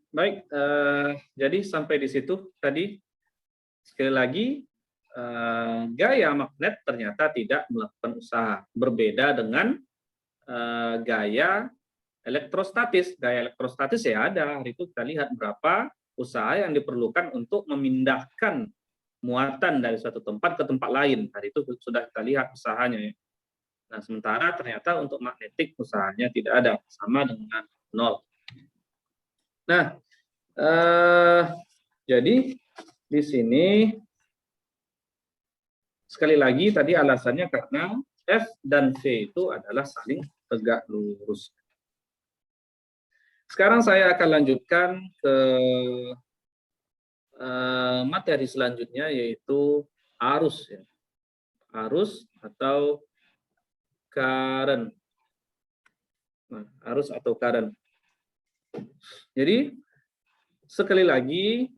Baik, jadi sampai di situ tadi. Sekali lagi, gaya magnet ternyata tidak melakukan usaha. Berbeda dengan gaya elektrostatis. Gaya elektrostatis ya ada, hari itu kita lihat berapa usaha yang diperlukan untuk memindahkan muatan dari suatu tempat ke tempat lain. Hari itu sudah kita lihat usahanya ya. Nah, sementara ternyata untuk magnetik usahanya tidak ada, sama dengan nol. Nah, jadi di sini sekali lagi tadi alasannya karena F dan V itu adalah saling tegak lurus. Sekarang saya akan lanjutkan ke materi selanjutnya, yaitu arus. Ya. Arus atau current. Nah, arus atau current. Jadi, sekali lagi,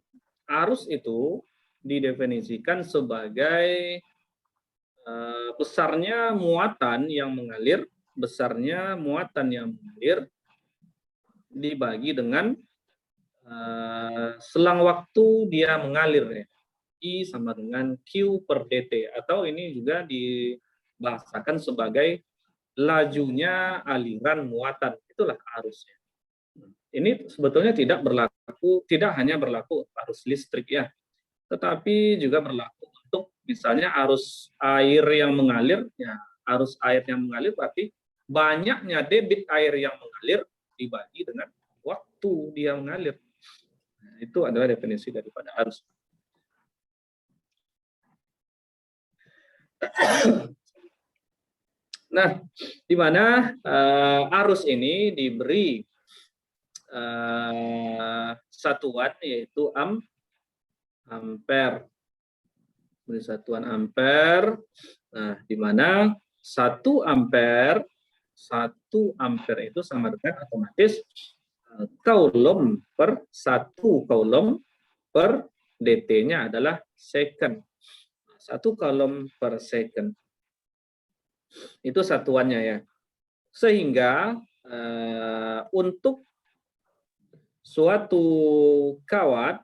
arus itu didefinisikan sebagai besarnya muatan yang mengalir dibagi dengan selang waktu dia mengalir ya. I sama dengan Q per dt, atau ini juga dibahasakan sebagai lajunya aliran muatan. Itulah arusnya. Ini sebetulnya tidak hanya berlaku arus listrik ya, tetapi juga berlaku untuk misalnya arus air yang mengalir ya. Arus air yang mengalir berarti banyaknya debit air yang mengalir dibagi dengan waktu dia mengalir. Nah, itu adalah definisi daripada arus. Nah, di mana arus ini diberi satuan yaitu ampere. Beri satuan ampere. Nah, di mana 1 ampere itu sama dengan otomatis coulomb per 1 coulomb per dt-nya adalah second. 1 coulomb per second. Itu satuannya ya. Sehingga untuk suatu kawat,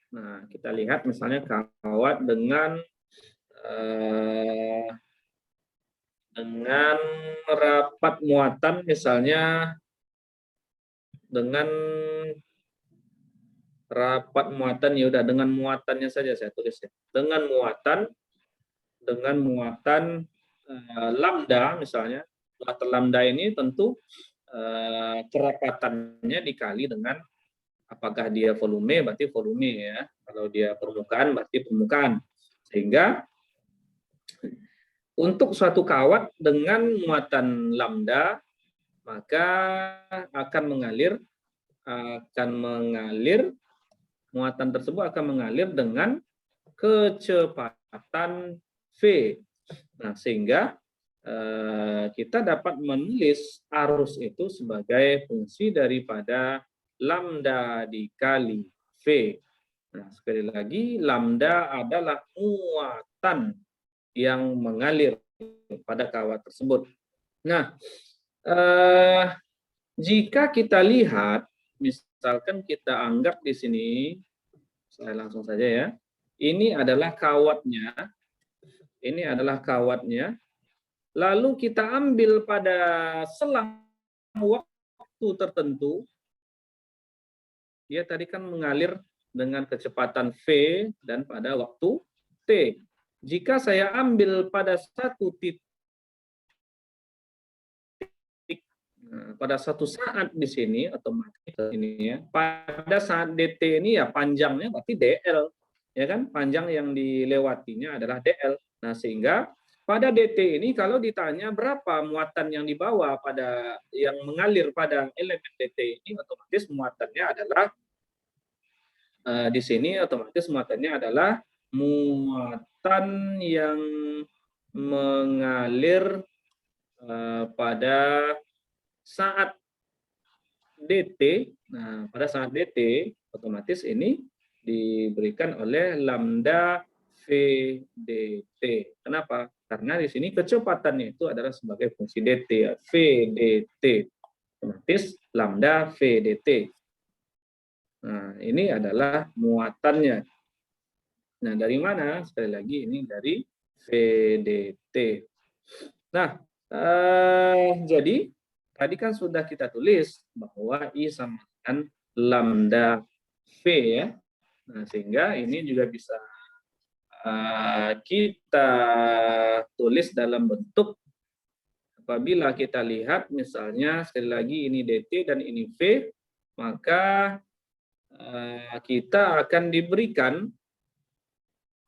nah kita lihat misalnya kawat dengan rapat muatan, misalnya dengan rapat muatan, ya udah dengan muatannya saja saya tulis ya. Dengan muatan lambda misalnya. Muatan lambda ini tentu kerapatannya dikali dengan apakah dia volume, berarti volume ya. Kalau dia permukaan berarti permukaan. Sehingga untuk suatu kawat dengan muatan lambda maka akan mengalir muatan tersebut akan mengalir dengan kecepatan V. Nah, sehingga kita dapat menulis arus itu sebagai fungsi daripada lambda dikali V. Nah, sekali lagi, lambda adalah muatan yang mengalir pada kawat tersebut. Nah, jika kita lihat, misalkan kita anggap di sini, saya langsung saja ya, ini adalah kawatnya, lalu kita ambil pada selang waktu tertentu, dia tadi kan mengalir dengan kecepatan V dan pada waktu T. Jika saya ambil pada satu titik, pada satu saat di sini, otomatis ini ya, pada saat dt ini ya panjangnya berarti dl, ya kan, panjang yang dilewatinya adalah dl. Nah, sehingga pada dt ini kalau ditanya berapa muatan yang dibawa pada yang mengalir pada elemen dt ini, otomatis muatannya adalah di sini otomatis muatannya adalah muatan yang mengalir pada saat dt. Nah, pada saat dt otomatis ini diberikan oleh lambda v dt. Kenapa? Karena di sini kecepatannya itu adalah sebagai fungsi dt, v dt. otomatis lambda VDT. Nah, ini adalah muatannya. Nah, dari mana? Sekali lagi ini dari VDT. Nah, jadi tadi kan sudah kita tulis bahwa I sama dengan lambda V ya. Nah, sehingga ini juga bisa kita tulis dalam bentuk apabila kita lihat misalnya sekali lagi ini DT dan ini V, maka kita akan diberikan,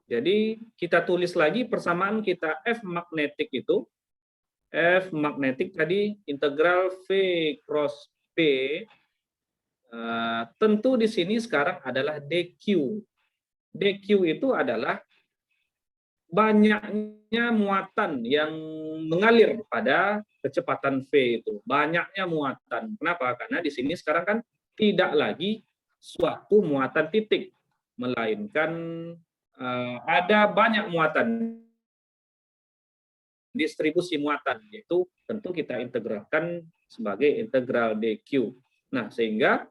jadi kita tulis lagi persamaan kita F magnetik itu, F magnetik tadi integral V cross P, tentu di sini sekarang adalah DQ. DQ itu adalah banyaknya muatan yang mengalir pada kecepatan V itu. Banyaknya muatan. Kenapa? Karena di sini sekarang kan tidak lagi suatu muatan titik, melainkan ada banyak muatan, distribusi muatan, yaitu tentu kita integralkan sebagai integral DQ. Nah, sehingga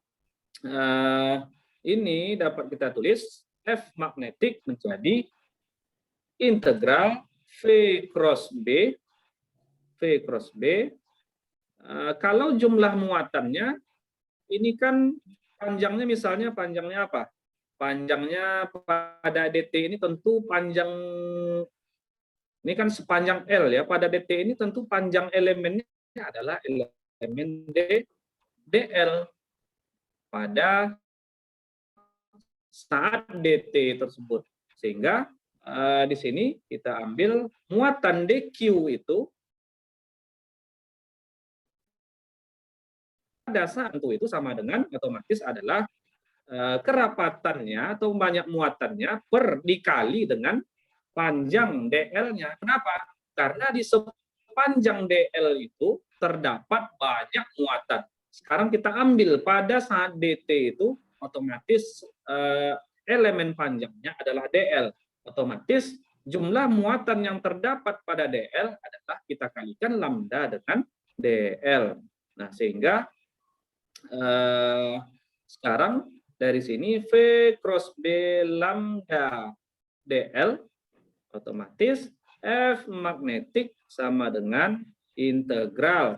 ini dapat kita tulis F magnetik menjadi integral V cross B, V cross B. Kalau jumlah muatannya, ini kan panjangnya misalnya panjangnya apa? Panjangnya pada DT ini tentu panjang, ini kan sepanjang L ya, pada DT ini tentu panjang elemennya adalah elemen DL pada saat DT tersebut. Sehingga di sini kita ambil muatan DQ itu pada saat itu sama dengan otomatis adalah kerapatannya atau banyak muatannya per dikali dengan panjang DL-nya. Kenapa? Karena di sepanjang DL itu terdapat banyak muatan. Sekarang kita ambil pada saat DT itu otomatis elemen panjangnya adalah DL. Otomatis jumlah muatan yang terdapat pada DL adalah kita kalikan lambda dengan DL. Nah, sehingga sekarang dari sini V cross B lambda DL otomatis F magnetik sama dengan integral.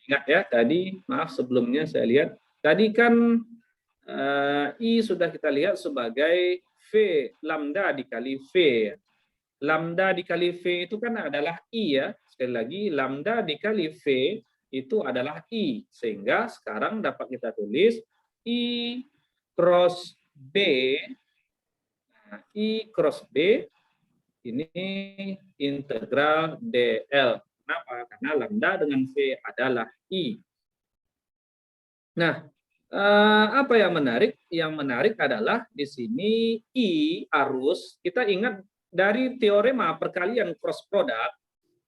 Ingat ya, tadi maaf sebelumnya saya lihat, tadi kan I sudah kita lihat sebagai V lambda dikali V. Lambda dikali V itu kan adalah I ya. Sekali lagi, lambda dikali V itu adalah I. Sehingga sekarang dapat kita tulis I cross B. Nah, I cross B ini integral DL. Kenapa? Karena lambda dengan V adalah I. Nah, apa yang menarik? Yang menarik adalah di sini I arus, kita ingat dari teorema perkalian cross product,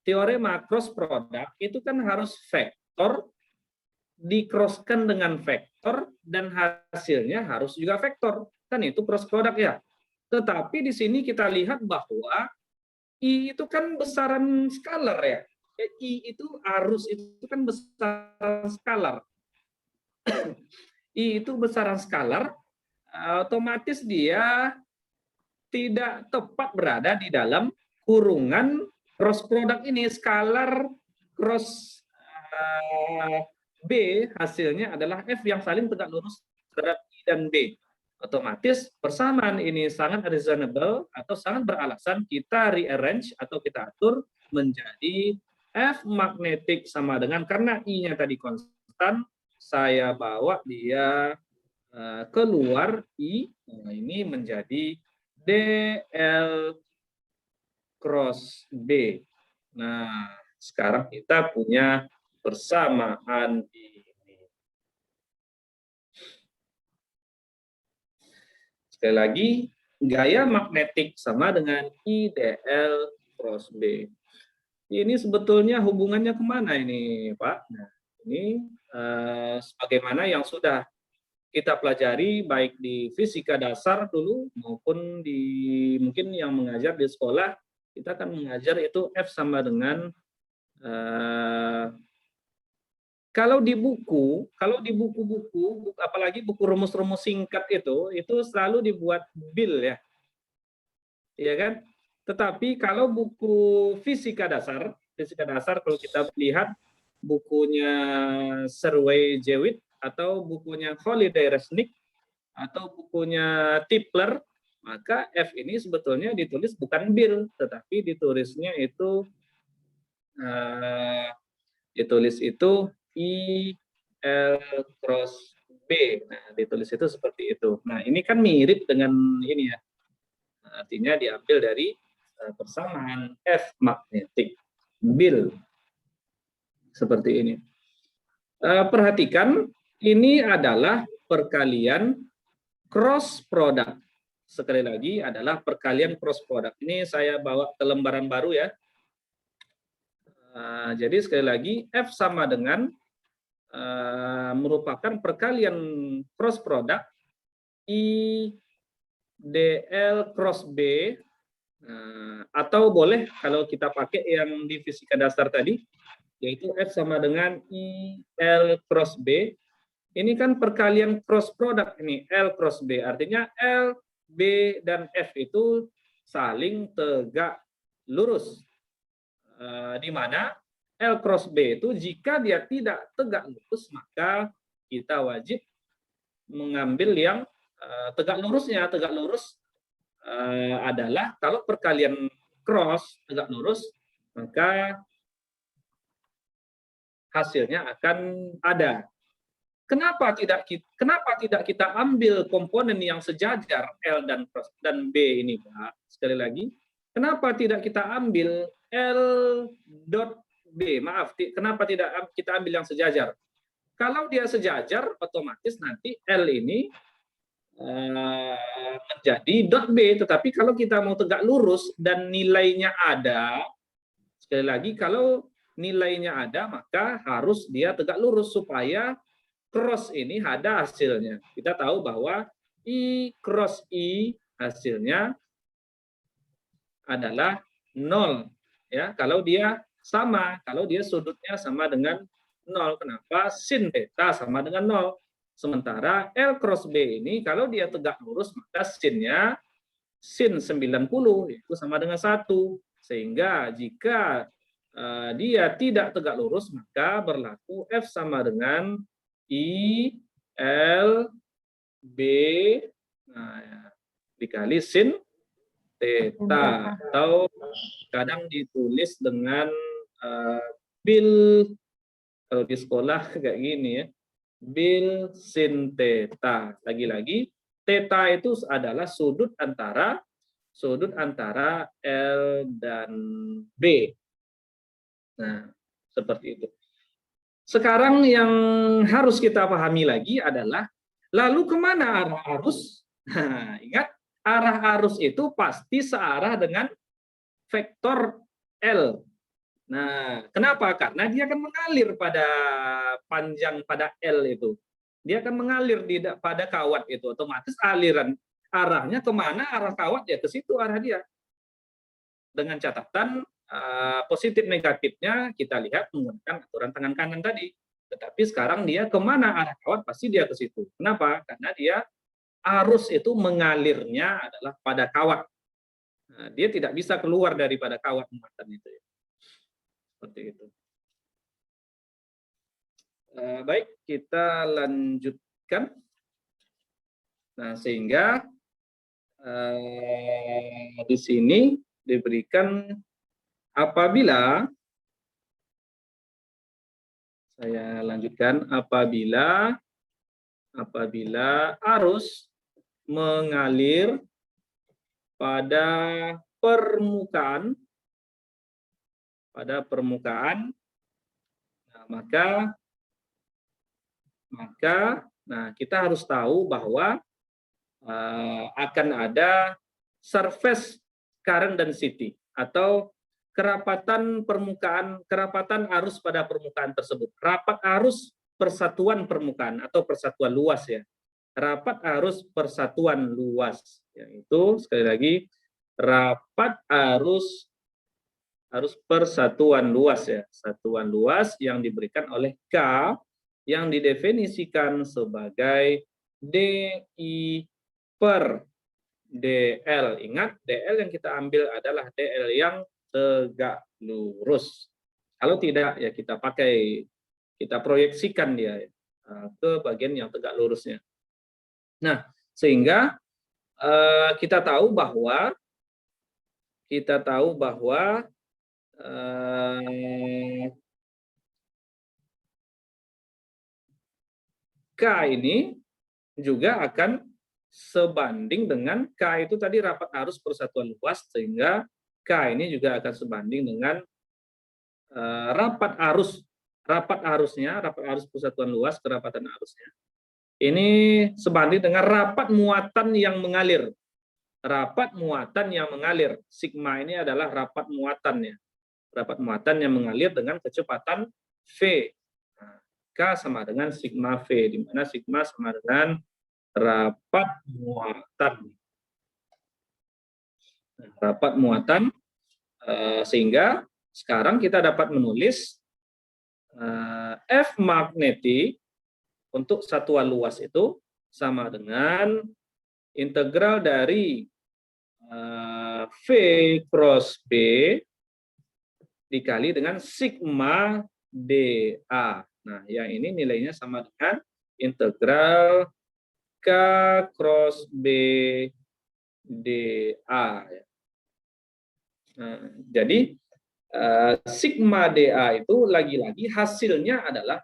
teorema cross product itu kan harus vektor dicrosskan dengan vektor dan hasilnya harus juga vektor. Kan itu cross product ya. Tetapi di sini kita lihat bahwa I itu kan besaran skalar ya. I itu arus itu kan besaran skalar. I itu besaran skalar, otomatis dia tidak tepat berada di dalam kurungan cross product ini. Skalar cross B hasilnya adalah F yang saling tegak lurus terhadap I dan B. Otomatis persamaan ini sangat reasonable atau sangat beralasan kita rearrange atau kita atur menjadi F magnetik sama dengan, karena I-nya tadi konstan, saya bawa dia keluar I, nah ini menjadi DL cross B. Nah, sekarang kita punya persamaan ini. Sekali lagi, gaya magnetik sama dengan IDL cross B. Ini sebetulnya hubungannya kemana ini, Pak? Nah, ini sebagaimana yang sudah kita pelajari baik di fisika dasar dulu maupun di mungkin yang mengajar di sekolah, kita akan mengajar itu F sama dengan Kalau di buku-buku, apalagi buku rumus-rumus singkat itu selalu dibuat bil ya, ya kan? Tetapi kalau buku fisika dasar kalau kita lihat bukunya Survey Jewett atau bukunya Holiday Resnick atau bukunya Tipler, maka F ini sebetulnya ditulis bukan bil, tetapi ditulisnya itu ditulis itu I L cross B. Nah, ditulis itu seperti itu. Nah, ini kan mirip dengan ini ya. Artinya diambil dari persamaan F magnetik bil seperti ini. Perhatikan, ini adalah perkalian cross product. Sekali lagi adalah perkalian cross product. Ini saya bawa ke lembaran baru ya. Jadi sekali lagi F sama dengan merupakan perkalian cross product I dl cross B, atau boleh kalau kita pakai yang di fisika dasar tadi, yaitu F sama dengan I L cross B. Ini kan perkalian cross product ini, L cross B. Artinya L, B, dan F itu saling tegak lurus. Di mana L cross B itu jika dia tidak tegak lurus, maka kita wajib mengambil yang tegak lurusnya. Tegak lurus adalah kalau perkalian cross tegak lurus, maka hasilnya akan ada. Kenapa tidak kita ambil komponen yang sejajar L dan B ini, Pak? Sekali lagi, kenapa tidak kita ambil L dot B? Maaf, kenapa tidak kita ambil yang sejajar? Kalau dia sejajar, otomatis nanti L ini menjadi dot B. Tetapi kalau kita mau tegak lurus dan nilainya ada, sekali lagi, kalau nilainya ada, maka harus dia tegak lurus supaya cross ini ada hasilnya. Kita tahu bahwa I cross I hasilnya adalah 0. Ya, kalau dia sama, kalau dia sudutnya sama dengan 0. Kenapa? Sin theta sama dengan 0. Sementara L cross B ini kalau dia tegak lurus, maka sinnya sin 90 itu sama dengan 1. Sehingga jika dia tidak tegak lurus, maka berlaku F sama dengan I L B dikali sin theta, atau kadang ditulis dengan bil, kalau di sekolah kayak gini ya, bil sin theta. Lagi-lagi theta itu adalah sudut antara L dan B. Nah, seperti itu. Sekarang yang harus kita pahami lagi adalah, lalu kemana arah arus? Nah, ingat, arah arus itu pasti searah dengan vektor L. Nah, kenapa? Karena dia akan mengalir pada panjang pada L itu. Dia akan mengalir pada kawat itu. Otomatis arahnya kemana arah kawat, ya ke situ arah dia. Dengan catatan positif negatifnya kita lihat menggunakan aturan tangan kanan tadi. Tetapi sekarang dia kemana arah kawat, pasti dia ke situ. Kenapa? Karena dia arus itu mengalirnya adalah pada kawat. Nah, dia tidak bisa keluar daripada kawat muatan itu. Seperti itu. Baik, kita lanjutkan. Nah, sehingga di sini diberikan apabila, saya lanjutkan, apabila arus mengalir pada permukaan, nah, maka kita harus tahu bahwa akan ada surface current density atau kerapatan arus pada permukaan tersebut. Rapat arus persatuan permukaan atau persatuan luas ya. Rapat arus persatuan luas, yaitu sekali lagi rapat arus harus persatuan luas ya, satuan luas yang diberikan oleh K yang didefinisikan sebagai DI per DL. Ingat, DL yang kita ambil adalah DL yang tegak lurus. Kalau tidak, ya kita proyeksikan dia ke bagian yang tegak lurusnya. Nah, sehingga kita tahu bahwa K ini juga akan sebanding dengan K itu tadi rapat arus persatuan luas, sehingga K ini juga akan sebanding dengan rapat arus persatuan luas, kerapatan arusnya. Ini sebanding dengan rapat muatan yang mengalir. Rapat muatan yang mengalir. Sigma ini adalah rapat muatannya. Rapat muatan yang mengalir dengan kecepatan V. K sama dengan sigma V, di mana sigma sama dengan rapat muatan. Rapat muatan, sehingga sekarang kita dapat menulis F magnetik untuk satuan luas itu sama dengan integral dari V cross B dikali dengan sigma dA. Nah, yang ini nilainya sama dengan integral K cross B dA. Nah, jadi sigma dA itu lagi-lagi hasilnya adalah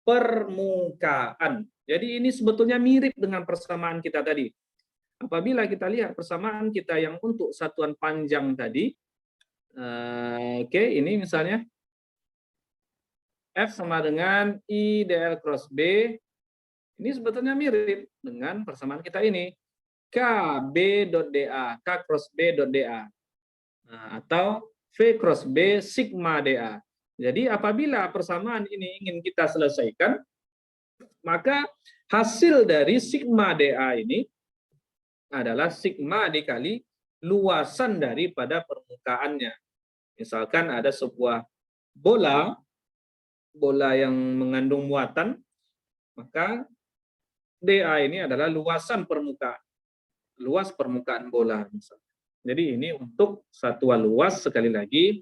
permukaan. Jadi ini sebetulnya mirip dengan persamaan kita tadi. Apabila kita lihat persamaan kita yang untuk satuan panjang tadi, oke, ini misalnya F sama dengan I dl cross B, ini sebetulnya mirip dengan persamaan kita ini. K B dot dA, K cross B dot dA. Nah, atau V cross B sigma dA. Jadi apabila persamaan ini ingin kita selesaikan, maka hasil dari sigma dA ini adalah sigma dikali luasan daripada permukaannya. Misalkan ada sebuah bola yang mengandung muatan, maka dA ini adalah luasan permukaan, luas permukaan bola. Misalnya. Jadi ini untuk satuan luas, sekali lagi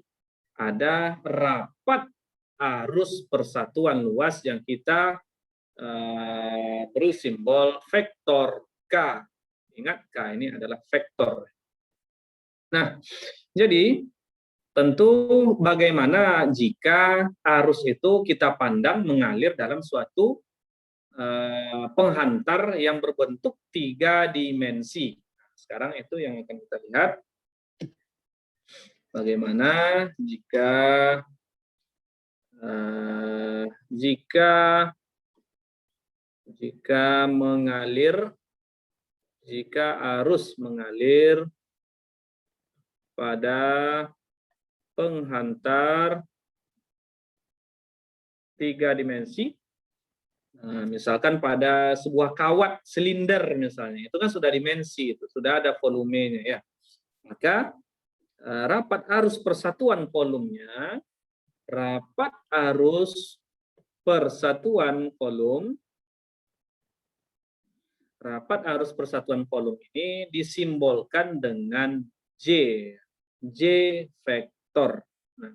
ada rapat arus persatuan luas yang kita beri simbol vektor K. Ingat, K ini adalah vektor. Nah, jadi tentu bagaimana jika arus itu kita pandang mengalir dalam suatu penghantar yang berbentuk 3 dimensi. Sekarang itu yang akan kita lihat. Bagaimana jika jika arus mengalir pada penghantar 3 dimensi, misalkan pada sebuah kawat silinder misalnya, itu kan sudah dimensi, itu sudah ada volumenya ya. Maka rapat arus persatuan volumenya, rapat arus persatuan volum, rapat arus persatuan volum ini disimbolkan dengan J vektor. Nah,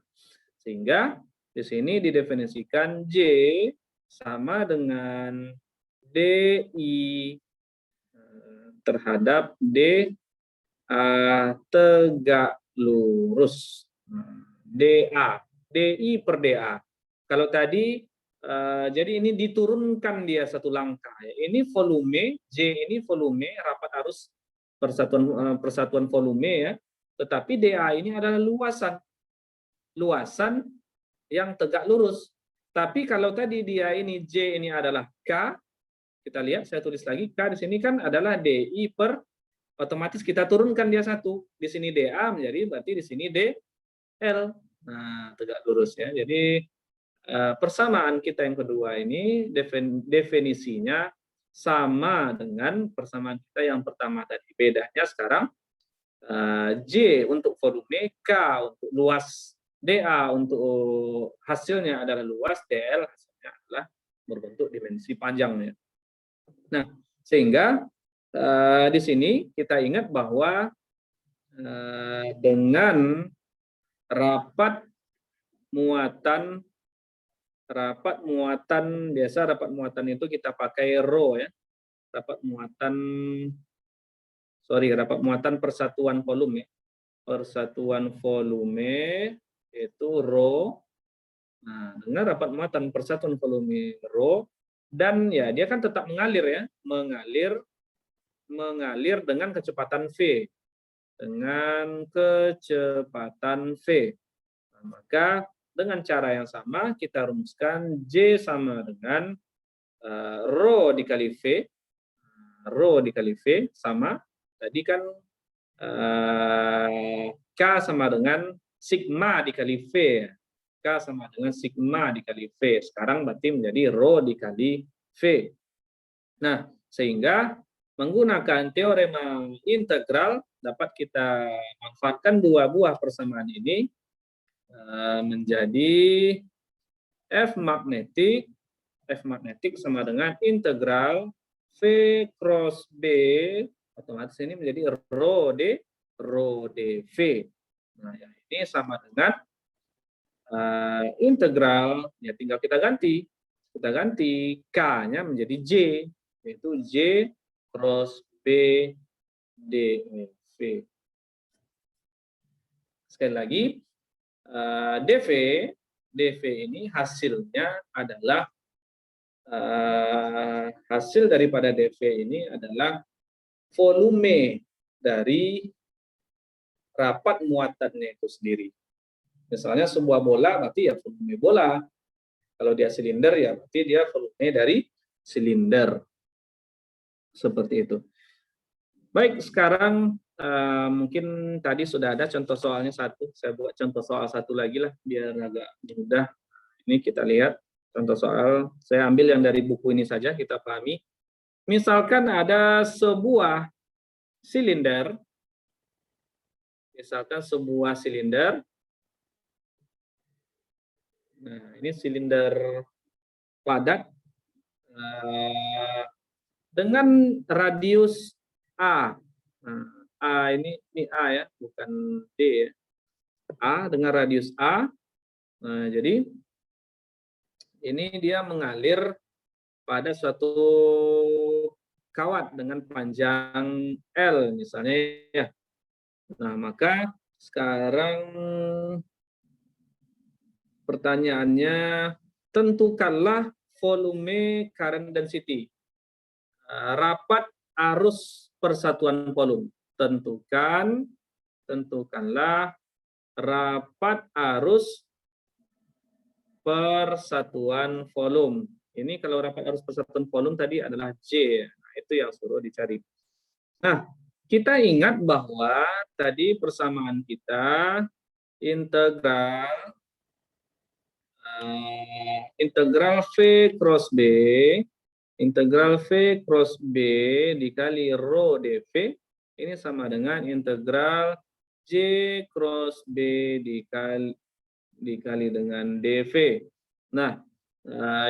sehingga di sini didefinisikan J sama dengan DI terhadap DA tegak lurus. DI per DA. Kalau tadi, jadi ini diturunkan dia satu langkah. Ini volume, J ini volume, rapat arus persatuan volume ya. Tetapi DA ini adalah luasan yang tegak lurus. Tapi kalau tadi dia ini J ini adalah K, kita lihat, saya tulis lagi, K di sini kan adalah DI per, otomatis kita turunkan dia satu. Di sini DA menjadi berarti di sini DL. Nah, tegak lurus ya. Jadi persamaan kita yang kedua ini definisinya sama dengan persamaan kita yang pertama tadi. Bedanya sekarang J untuk volume, K untuk luas DA untuk hasilnya adalah luas, DL hasilnya adalah berbentuk dimensi panjangnya. Nah, sehingga di sini kita ingat bahwa dengan rapat muatan biasa rapat muatan itu kita pakai rho ya. Rapat muatan persatuan volume ya. Persatuan volume itu rho. Nah, dengan rapat muatan persatuan volume rho, dan ya dia kan tetap mengalir ya, mengalir dengan kecepatan V, Nah, maka dengan cara yang sama kita rumuskan J sama dengan rho dikali V, sama tadi kan K sama dengan sigma dikali V. K sama dengan sigma dikali V. Sekarang berarti menjadi rho dikali V. Nah, sehingga menggunakan teorema integral dapat kita manfaatkan dua buah persamaan ini menjadi F magnetik sama dengan integral V cross B, otomatis ini menjadi rho dV. Nah, yang ini sama dengan integral, ya tinggal kita ganti K-nya menjadi J, yaitu J cross B dV. Sekali lagi, dV ini hasilnya adalah hasil daripada dV ini adalah volume dari rapat muatannya itu sendiri. Misalnya sebuah bola berarti ya volume bola. Kalau dia silinder ya berarti dia volume dari silinder. Seperti itu. Baik, sekarang mungkin tadi sudah ada contoh soalnya satu. Saya buat contoh soal satu lagi lah biar agak mudah. Ini kita lihat contoh soal. Saya ambil yang dari buku ini saja kita pahami. Misalkan ada sebuah silinder. Nah, ini silinder padat dengan radius A. Nah, A ini A ya, bukan D ya. A dengan radius A. Nah, jadi ini dia mengalir pada suatu kawat dengan panjang L misalnya ya. Nah, maka sekarang pertanyaannya, tentukanlah volume current density. Rapat arus persatuan volume. Tentukanlah rapat arus persatuan volume. Ini kalau rapat arus persatuan volume tadi adalah J. Nah, itu yang suruh dicari. Nah, kita ingat bahwa tadi persamaan kita integral V cross B, dikali rho dV, ini sama dengan integral J cross B dikali dengan dV. Nah,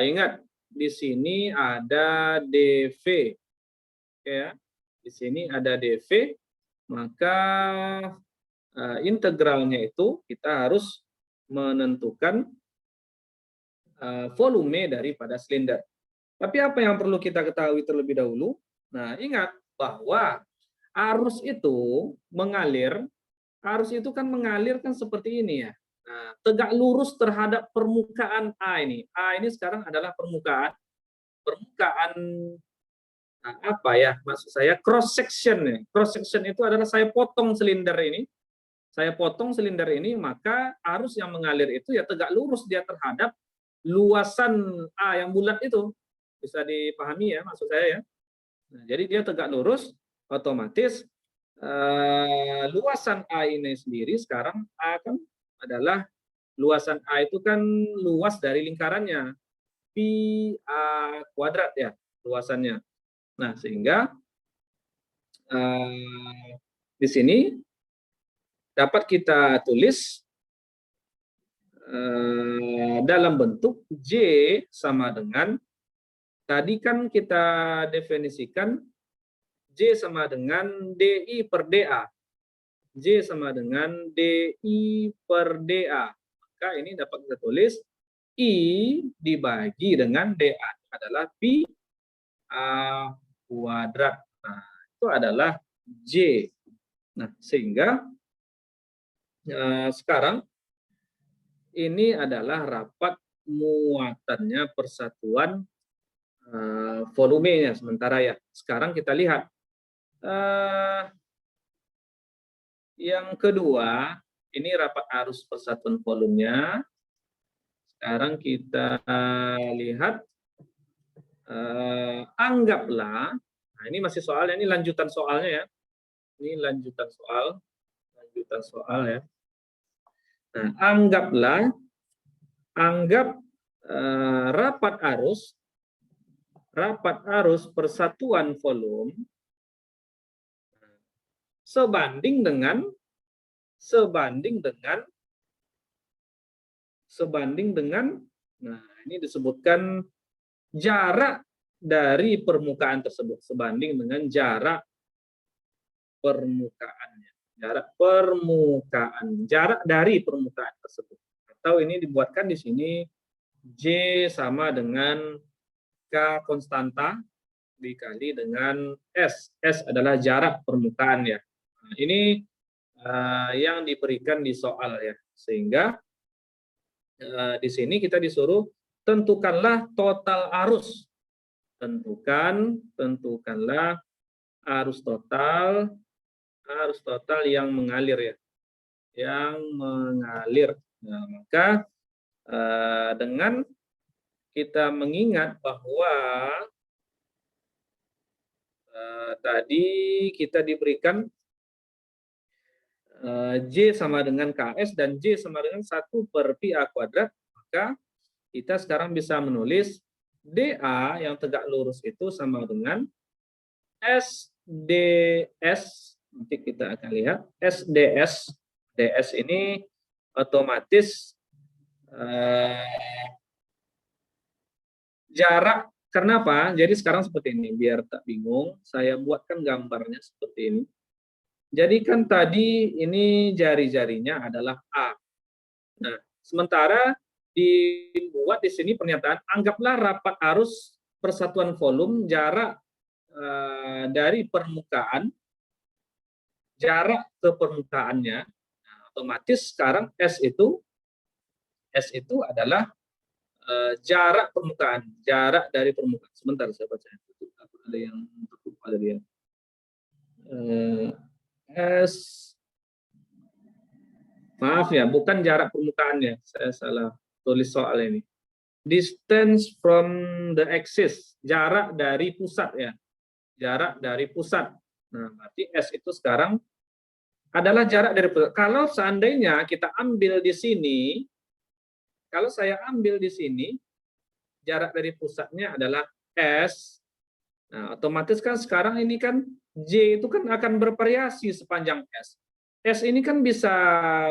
ingat di sini ada dV, ya. Di sini ada dV, maka integralnya itu kita harus menentukan volume daripada silinder. Tapi apa yang perlu kita ketahui terlebih dahulu? Nah, ingat bahwa arus itu kan mengalir kan seperti ini ya. Nah, tegak lurus terhadap permukaan A ini. A ini sekarang adalah permukaan apa ya? Maksud saya cross section ya. Cross section itu adalah saya potong silinder ini. Maka arus yang mengalir itu ya tegak lurus dia terhadap luasan A yang bulat itu. Bisa dipahami ya maksud saya ya. Nah, jadi dia tegak lurus, otomatis luasan A ini sendiri sekarang A kan adalah luasan A itu kan luas dari lingkarannya. Pi A kuadrat ya luasannya. Nah, sehingga di sini dapat kita tulis dalam bentuk J sama dengan, tadi kan kita definisikan J sama dengan DI per DA. J sama dengan DI per DA. Maka ini dapat kita tulis I dibagi dengan DA adalah pi A kuadrat. Nah, itu adalah J. Nah, sehingga sekarang ini adalah rapat muatannya persatuan volumenya sementara ya. Sekarang kita lihat yang kedua, ini rapat arus persatuan volumenya. Sekarang kita lihat, anggaplah, nah ini masih soalnya, ini lanjutan soalnya ya. Ini lanjutan soal ya. Nah, anggap rapat arus persatuan volume sebanding dengan nah ini disebutkan jarak dari permukaan tersebut, sebanding dengan jarak permukaannya, jarak dari permukaan tersebut. Atau ini dibuatkan di sini J sama dengan K konstanta dikali dengan S. S adalah jarak permukaan ya. Nah, ini yang diberikan di soal ya. Sehingga di sini kita disuruh tentukanlah total arus. Tentukanlah arus total yang mengalir ya. Yang mengalir. Nah, maka dengan kita mengingat bahwa tadi kita diberikan J sama dengan KS dan J sama dengan 1 per pi A kuadrat, maka kita sekarang bisa menulis DA yang tegak lurus itu sama dengan SDS, nanti kita akan lihat, SDS. DS ini otomatis jarak, kenapa? Jadi sekarang seperti ini, biar tak bingung, saya buatkan gambarnya seperti ini. Jadi kan tadi ini jari-jarinya adalah A. Nah, sementara dibuat di sini pernyataan, anggaplah rapat arus persatuan volume jarak dari permukaan, jarak ke permukaannya, nah, otomatis sekarang S itu adalah jarak permukaan, jarak dari permukaan. Sebentar saya baca. Ada yang tutup, ada dia. S, maaf ya, bukan jarak permukaannya, saya salah tulis soal ini. Distance from the axis, jarak dari pusat ya, jarak dari pusat. Nah, berarti S itu sekarang adalah jarak dari pusat. Kalau seandainya kita ambil di sini, kalau saya ambil di sini, jarak dari pusatnya adalah S. Nah, otomatis kan sekarang ini kan J itu kan akan bervariasi sepanjang S. S ini kan bisa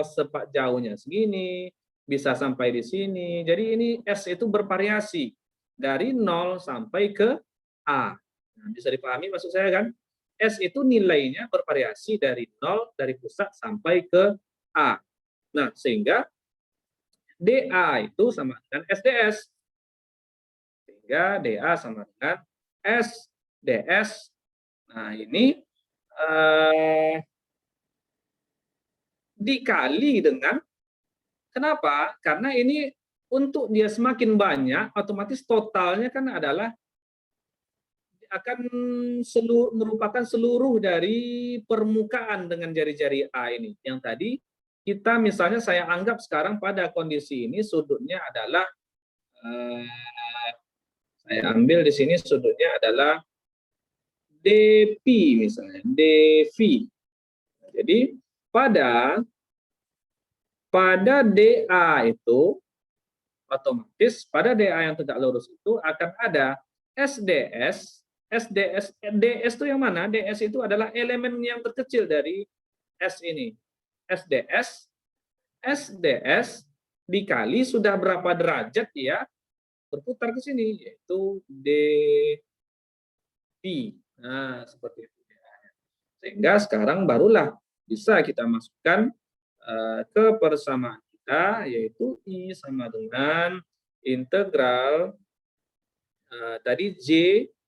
sepak jauhnya segini, bisa sampai di sini. Jadi ini S itu bervariasi dari 0 sampai ke A. Nah, bisa dipahami maksud saya kan? S itu nilainya bervariasi dari 0, dari pusat sampai ke A. Nah, sehingga DA itu sama dengan SDS. Sehingga DA sama dengan SDS. Nah, ini dikali dengan, kenapa? Karena ini untuk dia semakin banyak, otomatis totalnya kan adalah akan merupakan seluruh dari permukaan dengan jari-jari A ini. Yang tadi kita misalnya saya anggap sekarang pada kondisi ini sudutnya adalah, saya ambil di sini sudutnya adalah DP misalnya, DV. Jadi pada DA itu otomatis pada DA yang tegak lurus itu akan ada SDS. DS itu yang mana? DS itu adalah elemen yang terkecil dari S ini. SDS dikali sudah berapa derajat dia berputar ke sini, yaitu dP. Nah, seperti itu. Sehingga sekarang barulah bisa kita masukkan ke persamaan kita, yaitu I sama dengan integral tadi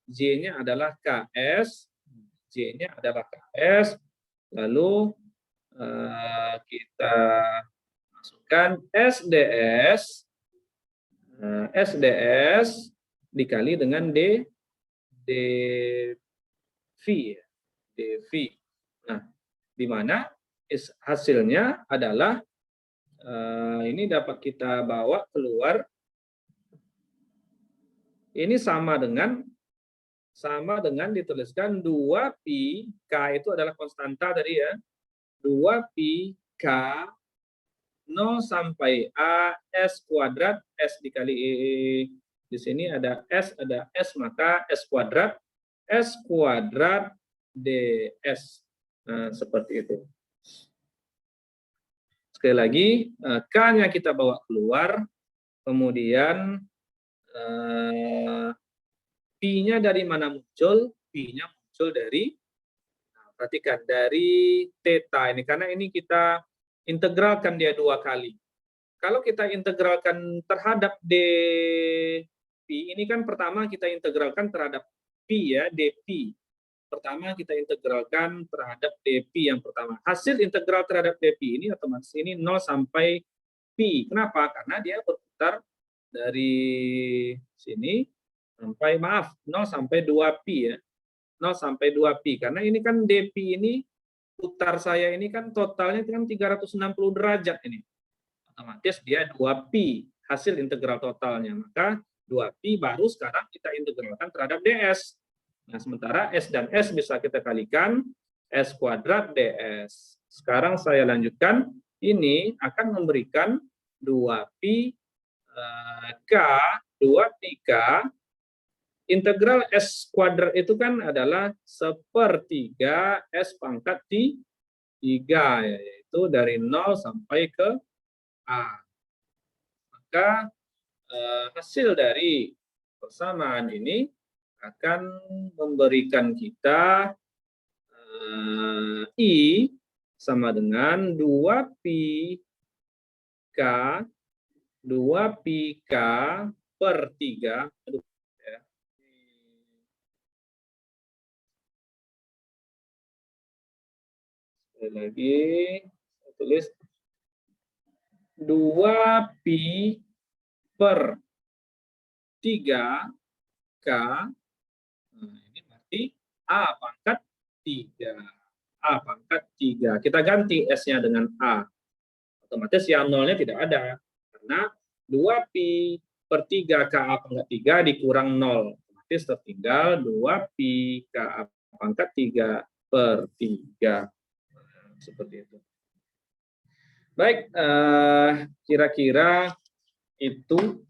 J-nya adalah KS, J-nya adalah KS, lalu kita masukkan SDS dikali dengan dV, ya, dV. Nah, di mana hasilnya adalah ini dapat kita bawa keluar, ini sama dengan dituliskan 2pi, K itu adalah konstanta tadi ya, 2pi K 0 sampai A S kuadrat, S dikali di sini ada S, maka S kuadrat ds. Nah, seperti itu. Sekali lagi, K-nya kita bawa keluar, kemudian Pi-nya dari mana muncul? Pi-nya muncul dari, perhatikan, dari theta ini, karena ini kita integralkan dia 2 kali. Kalau kita integralkan terhadap dP, ini kan pertama kita integralkan terhadap Pi ya, dP. Pertama kita integralkan terhadap dP yang pertama. Hasil integral terhadap dP ini otomatis ini 0 sampai Pi. Kenapa? Karena dia berputar dari sini sampai, maaf, 0 sampai 2pi ya. 0 sampai 2pi. Karena ini kan dP ini, putar saya ini kan totalnya kan 360 derajat ini. Otomatis dia 2pi hasil integral totalnya. Maka 2pi baru sekarang kita integralkan terhadap ds. Nah, sementara S dan S bisa kita kalikan, S kuadrat ds. Sekarang saya lanjutkan, ini akan memberikan 2pi K, 2pi K, integral S kuadrat itu kan adalah 1/3 S pangkat 3, yaitu dari 0 sampai ke A. Maka hasil dari persamaan ini akan memberikan kita I sama dengan 2pi K per 3. Aduh, ya. Sekali lagi, saya tulis 2pi per 3 K. Nah, ini berarti A pangkat 3. A pangkat 3. Kita ganti S-nya dengan A. Otomatis yang nolnya tidak ada. Karena 2pi per 3 KA pangkat 3 dikurang 0. Otomatis tertinggal 2pi KA pangkat 3 per 3. Seperti itu. Baik, kira-kira itu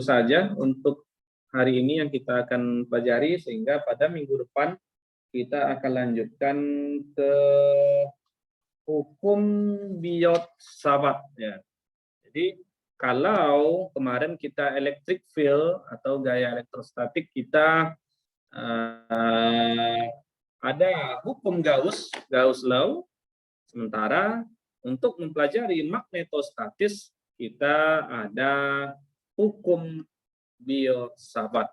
saja untuk hari ini yang kita akan pelajari, sehingga pada minggu depan kita akan lanjutkan ke hukum Biot-Savart ya. Jadi kalau kemarin kita electric field atau gaya elektrostatik, kita ada hukum Gauss law. Sementara untuk mempelajari magnetostatis kita ada hukum Biot-Savart.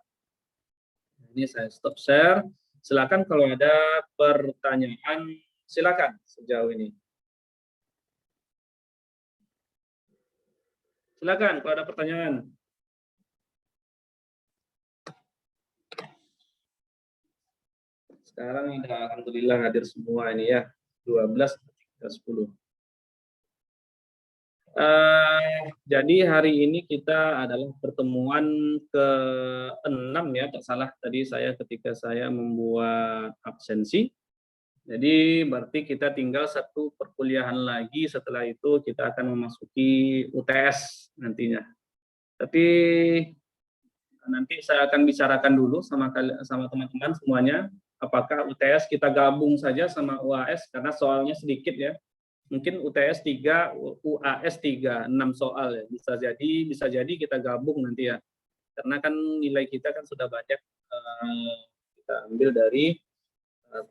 Ini saya stop share. Silakan kalau ada pertanyaan, silakan sejauh ini. Silakan kalau ada pertanyaan. Sekarang ada alhamdulillah hadir semua ini ya, 12-10. Jadi hari ini kita adalah pertemuan ke-6 ya, tak salah tadi saya ketika saya membuat absensi. Jadi berarti kita tinggal satu perkuliahan lagi, setelah itu kita akan memasuki UTS nantinya. Tapi nanti saya akan bicarakan dulu sama teman-teman semuanya, apakah UTS kita gabung saja sama UAS, karena soalnya sedikit ya. mungkin UTS 3, UAS 3, 6 soal ya. Bisa jadi kita gabung nanti ya. Karena kan nilai kita kan sudah banyak kita ambil dari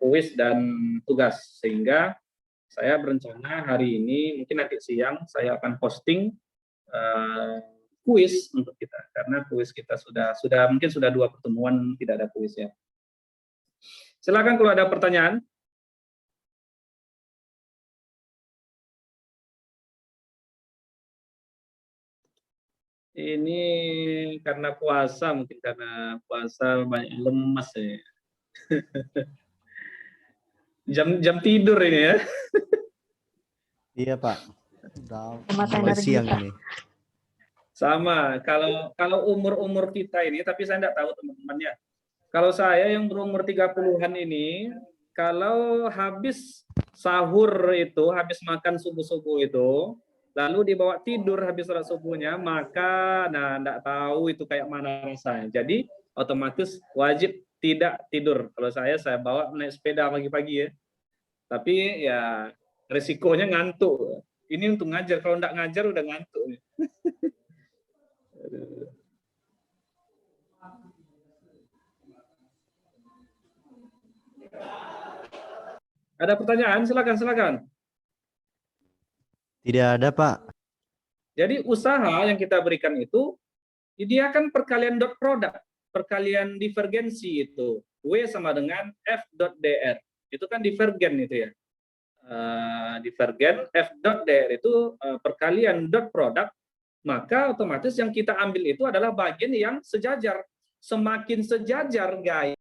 kuis dan tugas, sehingga saya berencana hari ini mungkin nanti siang saya akan posting kuis untuk kita, karena kuis kita sudah mungkin sudah 2 pertemuan tidak ada kuis ya. Silakan kalau ada pertanyaan. Ini karena puasa, mungkin karena puasa banyak lemas ya. Jam tidur ini ya. Iya Pak, udah mulai siang ini. Sama, kalau umur kita ini, tapi saya tidak tahu teman-temannya. Kalau saya yang berumur 30-an ini, kalau habis sahur itu, habis makan subuh-subuh itu, lalu dibawa tidur habis sholat subuhnya, maka enggak tahu itu kayak mana rasanya. Jadi otomatis wajib tidak tidur. Kalau saya bawa naik sepeda pagi-pagi ya. Tapi ya resikonya ngantuk. Ini untuk ngajar, kalau enggak ngajar udah ngantuk. Ada pertanyaan? Silakan. Tidak ada, Pak. Jadi usaha yang kita berikan itu, dia kan perkalian dot product, perkalian divergensi itu. W sama dengan F.dr. Itu kan divergen itu ya. Divergen F.dr itu perkalian dot product, maka otomatis yang kita ambil itu adalah bagian yang sejajar. Semakin sejajar, guys,